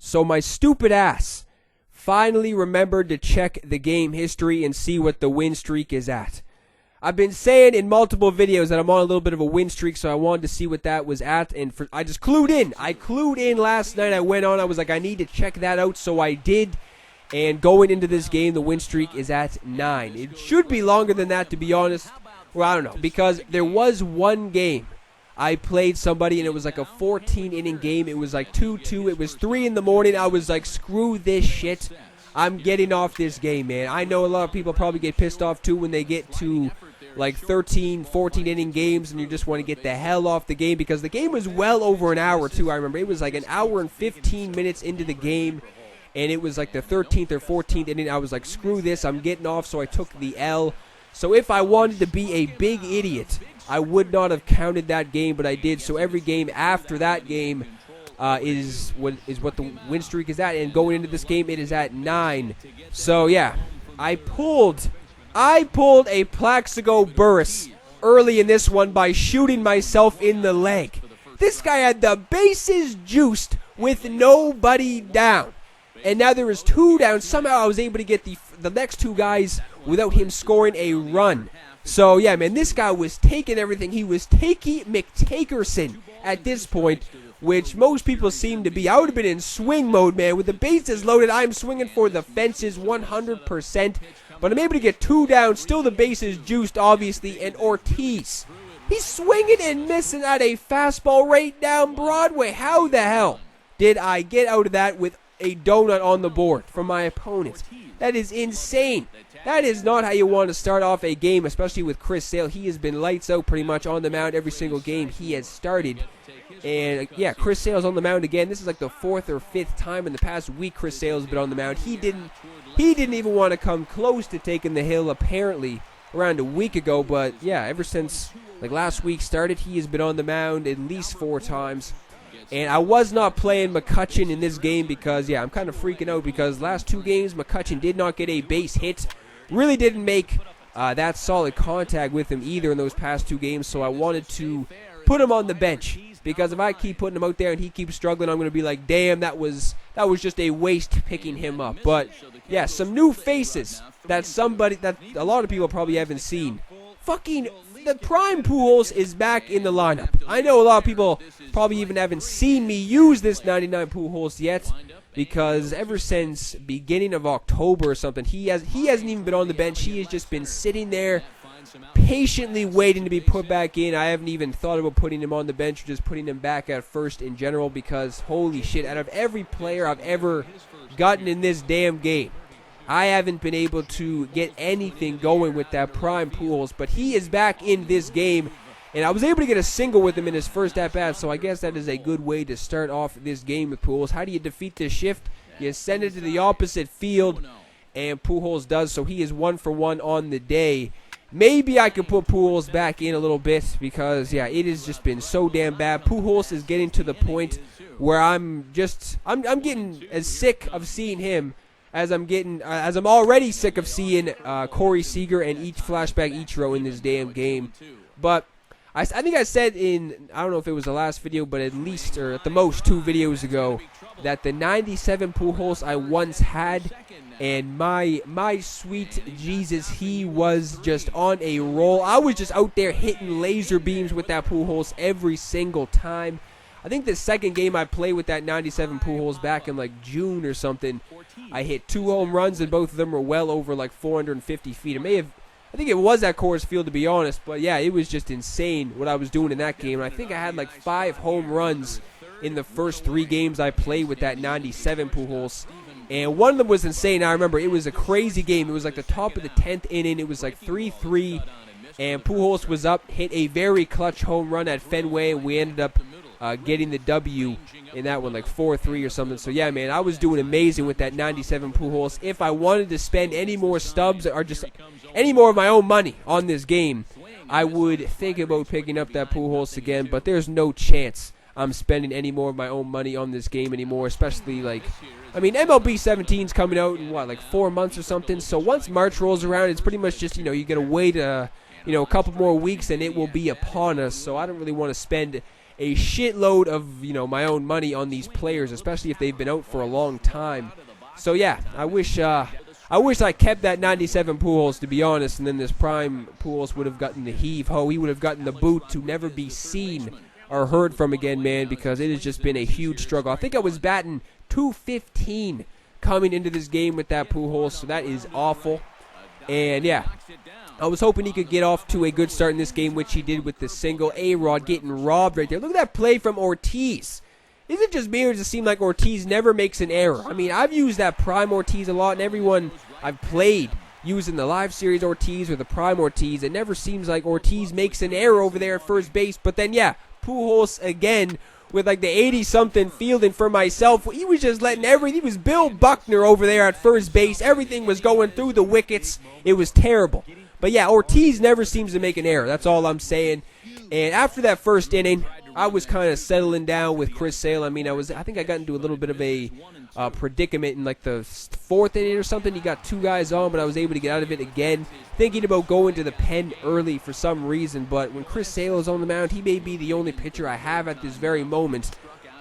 So my stupid ass finally remembered to check the game history and see what the win streak is at. I've been saying in multiple videos that I'm on a little bit of a win streak, so I wanted to see what that was at, and I just clued in. I clued in last night. I went on. I was like, I need to check that out, so I did. And going into this game, the win streak is at 9. It should be longer than that, to be honest. Well, I don't know, because there was one game I played somebody, and it was like a 14-inning game. It was like 2-2. It was 3 in the morning. I was like, screw this shit. I'm getting off this game, man. I know a lot of people probably get pissed off, too, when they get to like 13, 14-inning games, and you just want to get the hell off the game, because the game was well over an hour, too. I remember it was like an hour and 15 minutes into the game, and it was like the 13th or 14th inning. I was like, screw this, I'm getting off, so I took the L. So if I wanted to be a big idiot, I would not have counted that game, but I did. So every game after that game is what the win streak is at, and going into this game, it is at 9. So yeah, I pulled a Plaxico Burress early in this one by shooting myself in the leg. This guy had the bases juiced with nobody down. And now there is 2 down. Somehow I was able to get the next 2 guys without him scoring a run. So, yeah, man, this guy was taking everything. He was Takey McTakerson at this point, which most people seem to be. I would have been in swing mode, man. With the bases loaded, I'm swinging for the fences 100%. But I'm able to get 2 down. Still the bases juiced, obviously. And Ortiz, he's swinging and missing at a fastball right down Broadway. How the hell did I get out of that with a donut on the board from my opponent? That is insane. That is not how you want to start off a game, especially with Chris Sale. He has been lights out pretty much on the mound every single game he has started. And yeah, Chris Sale's on the mound again. This is like the 4th or 5th time in the past week Chris Sale's been on the mound. He didn't even want to come close to taking the hill apparently around a week ago. But yeah, ever since like last week started, he has been on the mound at least 4 times. And I was not playing McCutchen in this game because, yeah, I'm kind of freaking out because last 2 games, McCutchen did not get a base hit. Really didn't make that solid contact with him either in those past 2 games, so I wanted to put him on the bench. Because if I keep putting him out there and he keeps struggling, I'm going to be like, damn, that was just a waste picking him up. But, yeah, some new faces that a lot of people probably haven't seen. Fucking the prime Pujols is back in the lineup. I know a lot of people probably even haven't seen me use this 99 Pujols yet, because ever since beginning of October or something, he hasn't even been on the bench. He has just been sitting there patiently waiting to be put back in. I haven't even thought about putting him on the bench or just putting him back at first in general, because holy shit, out of every player I've ever gotten in this damn game, I haven't been able to get anything going with that prime Pujols, but he is back in this game, and I was able to get a single with him in his first at-bat, so I guess that is a good way to start off this game with Pujols. How do you defeat this shift? You send it to the opposite field, and Pujols does, so he is 1 for 1 on the day. Maybe I could put Pujols back in a little bit because, yeah, it has just been so damn bad. Pujols is getting to the point where I'm getting as sick of seeing him as I'm already sick of seeing Corey Seager and each flashback Ichiro in this damn game. But I think I said in, I don't know if it was the last video, but at least, or at the most 2 videos ago, that the 97 Pujols I once had, and my sweet Jesus, he was just on a roll. I was just out there hitting laser beams with that Pujols every single time. I think the second game I played with that 97 Pujols back in like June or something, I hit 2 home runs, and both of them were well over like 450 feet. I think it was at Coors Field, to be honest, but yeah, it was just insane what I was doing in that game. And I think I had like 5 home runs in the first 3 games I played with that 97 Pujols. And one of them was insane. I remember it was a crazy game. It was like the top of the 10th inning. It was like 3-3, and Pujols was up, hit a very clutch home run at Fenway. We ended up getting the W in that one, like 4-3 or something. So yeah, man, I was doing amazing with that 97 Pujols. If I wanted to spend any more stubs or just any more of my own money on this game, I would think about picking up that Pujols again, but there's no chance I'm spending any more of my own money on this game anymore, especially like, I mean, MLB 17's coming out in what, like 4 months or something. So once March rolls around, it's pretty much just, you gotta wait a couple more weeks and it will be upon us. So I don't really want to spend a shitload of, my own money on these players, especially if they've been out for a long time. So yeah, I wish I kept that 97 Pujols, to be honest, and then this prime Pujols would have gotten the heave-ho. He would have gotten the boot to never be seen or heard from again, man, because it has just been a huge struggle. I think I was batting 215 coming into this game with that Pujols, so that is awful. And yeah, I was hoping he could get off to a good start in this game, which he did with the single. A-Rod getting robbed right there. Look at that play from Ortiz. Is it just me, or does it seem like Ortiz never makes an error? I mean, I've used that prime Ortiz a lot, and everyone I've played using the live series Ortiz or the prime Ortiz, it never seems like Ortiz makes an error over there at first base. But then, yeah, Pujols again with like the 80-something fielding for myself. He was just letting everything. He was Bill Buckner over there at first base. Everything was going through the wickets. It was terrible. But yeah, Ortiz never seems to make an error. That's all I'm saying. And after that first inning, I was kind of settling down with Chris Sale. I mean, I think I got into a little bit of a predicament in like the fourth inning or something. He got two guys on, but I was able to get out of it again. Thinking about going to the pen early for some reason, but when Chris Sale is on the mound, he may be the only pitcher I have at this very moment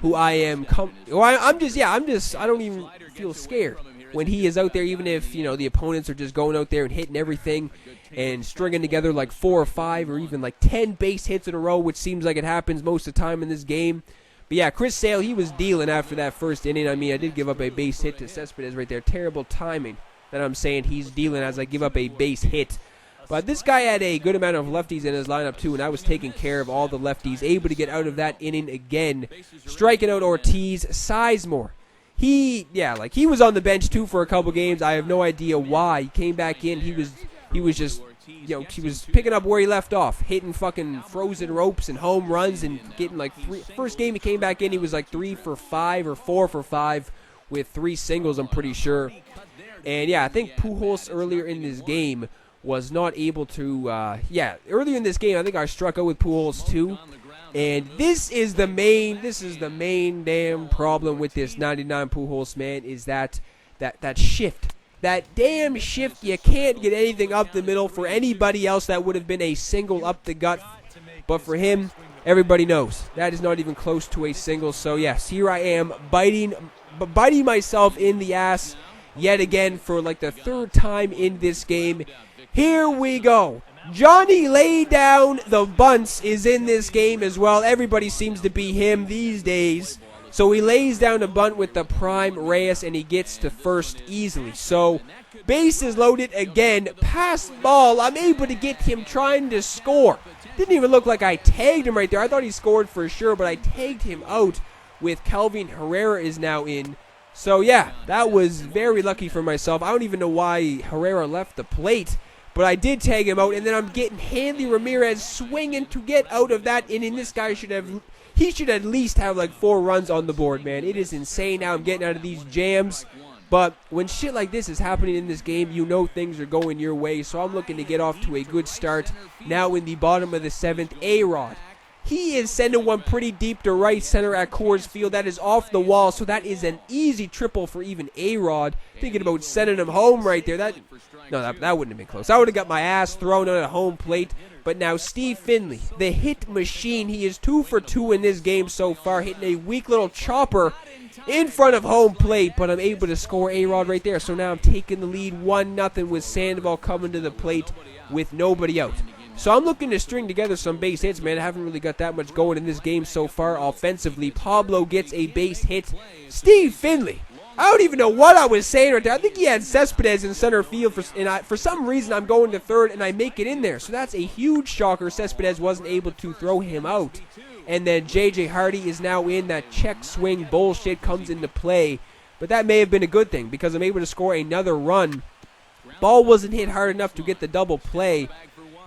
who I don't even feel scared when he is out there, even if, the opponents are just going out there and hitting everything and stringing together like 4 or 5 or even like 10 base hits in a row, which seems like it happens most of the time in this game. But yeah, Chris Sale, he was dealing after that first inning. I mean, I did give up a base hit to Cespedes right there. Terrible timing that I'm saying he's dealing as I give up a base hit. But this guy had a good amount of lefties in his lineup too, and I was taking care of all the lefties, able to get out of that inning again, striking out Ortiz. Sizemore, he was on the bench too for a couple games. I have no idea why. He came back in. He was just, he was picking up where he left off, hitting fucking frozen ropes and home runs and getting like first game he came back in, he was like 3 for 5 or 4 for 5 with 3 singles, I'm pretty sure. And yeah, I think Pujols earlier in this game was not able to, earlier in this game, I think I struck out with Pujols too. And this is the main damn problem with this 99 Pujols, man, is that shift. That damn shift, you can't get anything up the middle. For anybody else, that would have been a single up the gut. But for him, everybody knows that is not even close to a single. So yes, here I am biting myself in the ass yet again for like the 3rd time in this game. Here we go. Johnny lay down the bunts is in this game as well. Everybody seems to be him these days. So he lays down a bunt with the prime Reyes, and he gets to first easily. So bases loaded again. Pass ball. I'm able to get him trying to score. Didn't even look like I tagged him right there. I thought he scored for sure, but I tagged him out with Kelvin Herrera is now in. So yeah, that was very lucky for myself. I don't even know why Herrera left the plate, but I did tag him out, and then I'm getting Hanley Ramirez swinging to get out of that inning. This guy should at least have like 4 runs on the board, man. It is insane how I'm getting out of these jams. But when shit like this is happening in this game, things are going your way. So I'm looking to get off to a good start. Now in the bottom of the 7th, A-Rod. He is sending one pretty deep to right center at Coors Field. That is off the wall, so that is an easy triple for even A-Rod. Thinking about sending him home right there. That wouldn't have been close. I would have got my ass thrown on a home plate. But now Steve Finley, the hit machine, he is 2 for 2 in this game so far, hitting a weak little chopper in front of home plate, but I'm able to score A-Rod right there. So now I'm taking the lead 1-0 with Sandoval coming to the plate with nobody out. So I'm looking to string together some base hits, man. I haven't really got that much going in this game so far offensively. Pablo gets a base hit. Steve Finley, I don't even know what I was saying right there. I think he had Cespedes in center field, for some reason I'm going to third, and I make it in there. So that's a huge shocker. Cespedes wasn't able to throw him out. And then J.J. Hardy is now in. That check swing bullshit comes into play. But that may have been a good thing, because I'm able to score another run. Ball wasn't hit hard enough to get the double play,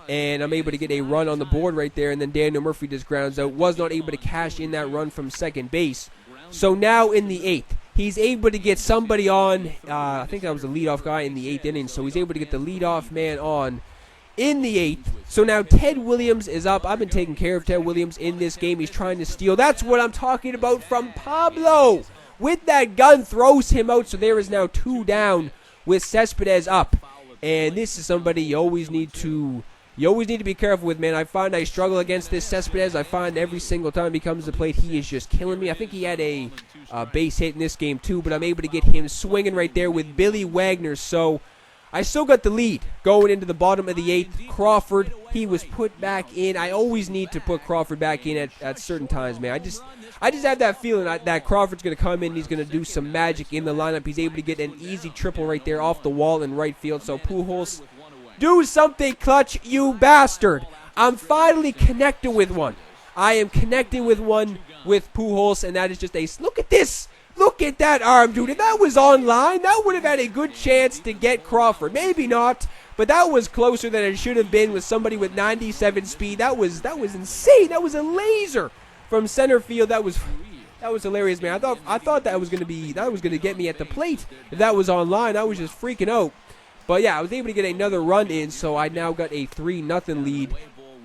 and I'm able to get a run on the board right there. And then Daniel Murphy just grounds out. Was not able to cash in that run from second base. So now in the 8th, he's able to get somebody on. I think that was the leadoff guy in the 8th inning. So he's able to get the leadoff man on in the 8th. So now Ted Williams is up. I've been taking care of Ted Williams in this game. He's trying to steal. That's what I'm talking about from Pablo. With that gun, throws him out. So there is now 2 down with Cespedes up. And this is somebody you always need to you always need to be careful with, man. I find I struggle against this Cespedes. I find every single time he comes to the plate, he is just killing me. I think he had a base hit in this game too, but I'm able to get him swinging right there with Billy Wagner. So I still got the lead going into the bottom of the 8th. Crawford, he was put back in. I always need to put Crawford back in at certain times, man. I just have that feeling that Crawford's going to come in and he's going to do some magic in the lineup. He's able to get an easy triple right there off the wall in right field. So Pujols, do something clutch, you bastard. I'm finally connected with one. I am connecting with one with Pujols, and that is just a... Look at this. Look at that arm, dude. If that was online, that would have had a good chance to get Crawford. Maybe not, but that was closer than it should have been with somebody with 97 speed. That was insane. That was a laser from center field. That was hilarious, man. I thought that was going to get me at the plate. If that was online, I was just freaking out. But yeah, I was able to get another run in, so I now got a 3-0 lead.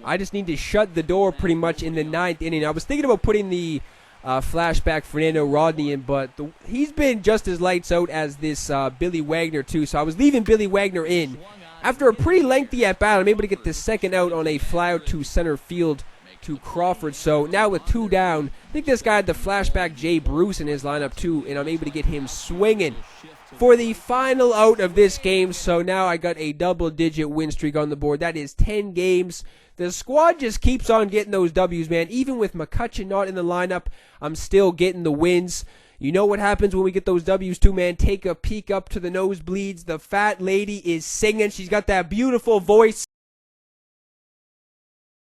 I just need to shut the door pretty much in the 9th inning. I was thinking about putting the flashback Fernando Rodney in, but he's been just as lights out as this Billy Wagner too, so I was leaving Billy Wagner in. After a pretty lengthy at-bat, I'm able to get the second out on a fly out to center field to Crawford. So now with 2 down, I think this guy had the flashback Jay Bruce in his lineup too, and I'm able to get him swinging for the final out of this game. So now I got a double-digit win streak on the board. That is 10 games. The squad just keeps on getting those W's, man. Even with McCutchen not in the lineup, I'm still getting the wins. You know what happens when we get those W's too, man. Take a peek up to the nosebleeds. The fat lady is singing. She's got that beautiful voice.